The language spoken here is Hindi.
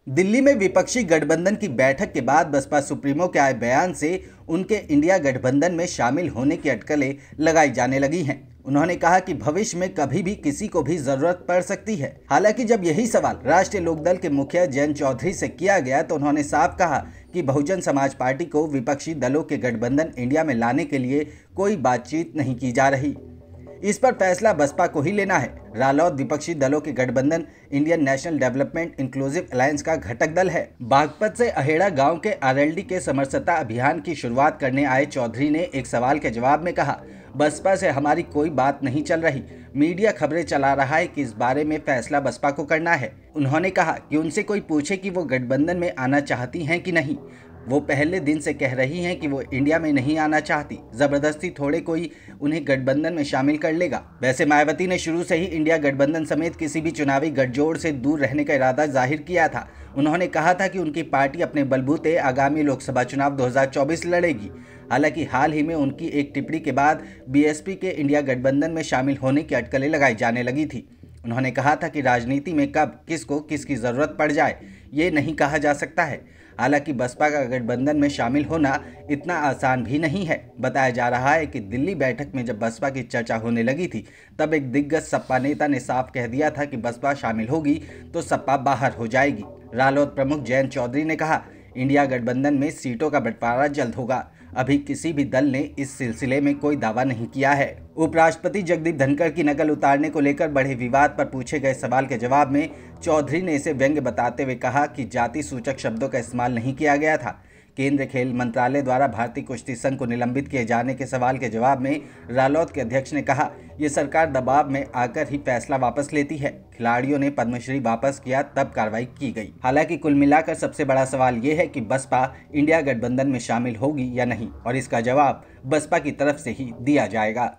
दिल्ली में विपक्षी गठबंधन की बैठक के बाद बसपा सुप्रीमो के आए बयान से उनके इंडिया गठबंधन में शामिल होने की अटकलें लगाई जाने लगी हैं। उन्होंने कहा कि भविष्य में कभी भी किसी को भी जरूरत पड़ सकती है। हालांकि जब यही सवाल राष्ट्रीय लोकदल के मुखिया जयंत चौधरी से किया गया तो उन्होंने साफ कहा कि बहुजन समाज पार्टी को विपक्षी दलों के गठबंधन इंडिया में लाने के लिए कोई बातचीत नहीं की जा रही। इस पर फैसला बसपा को ही लेना है। रालोद विपक्षी दलों के गठबंधन Indian national development inclusive alliance का घटक दल है। बागपत से अहेड़ा गांव के आरएलडी के समरसता अभियान की शुरुआत करने आए चौधरी ने एक सवाल के जवाब में कहा, बसपा से हमारी कोई बात नहीं चल रही। मीडिया खबरें चला रहा है कि इस बारे में फैसला बसपा को करना है। उन्होंने कहा कि उनसे कोई पूछे कि वो गठबंधन में आना चाहती हैं कि नहीं, वो पहले दिन से कह रही हैं कि वो इंडिया में नहीं आना चाहती। जबरदस्ती थोड़े कोई उन्हें गठबंधन में शामिल कर लेगा। वैसे मायावती ने शुरू से ही इंडिया गठबंधन समेत किसी भी चुनावी गठजोड़ से दूर रहने का इरादा जाहिर किया था। उन्होंने कहा था कि उनकी पार्टी अपने बलबूते आगामी लोकसभा चुनाव 2024 लड़ेगी। हालांकि हाल ही में उनकी एक टिप्पणी के बाद बीएसपी के इंडिया गठबंधन में शामिल होने की अटकलें लगाई जाने लगी थी। उन्होंने कहा था कि राजनीति में कब किसको किसकी जरूरत पड़ जाए ये नहीं कहा जा सकता है। हालांकि बसपा का गठबंधन में शामिल होना इतना आसान भी नहीं है। बताया जा रहा है कि दिल्ली बैठक में जब बसपा की चर्चा होने लगी थी तब एक दिग्गज सपा नेता ने साफ कह दिया था कि बसपा शामिल होगी तो सपा बाहर हो जाएगी। रालोद प्रमुख जयंत चौधरी ने कहा, इंडिया गठबंधन में सीटों का बंटवारा जल्द होगा। अभी किसी भी दल ने इस सिलसिले में कोई दावा नहीं किया है। उपराष्ट्रपति जगदीप धनखड़ की नकल उतारने को लेकर बढ़े विवाद पर पूछे गए सवाल के जवाब में चौधरी ने इसे व्यंग्य बताते हुए कहा कि जाति सूचक शब्दों का इस्तेमाल नहीं किया गया था। केंद्रीय खेल मंत्रालय द्वारा भारतीय कुश्ती संघ को निलंबित किए जाने के सवाल के जवाब में रालोद के अध्यक्ष ने कहा, ये सरकार दबाव में आकर ही फैसला वापस लेती है। खिलाड़ियों ने पद्मश्री वापस किया तब कार्रवाई की गई। हालांकि कुल मिलाकर सबसे बड़ा सवाल ये है कि बसपा इंडिया गठबंधन में शामिल होगी या नहीं, और इसका जवाब बसपा की तरफ से ही दिया जाएगा।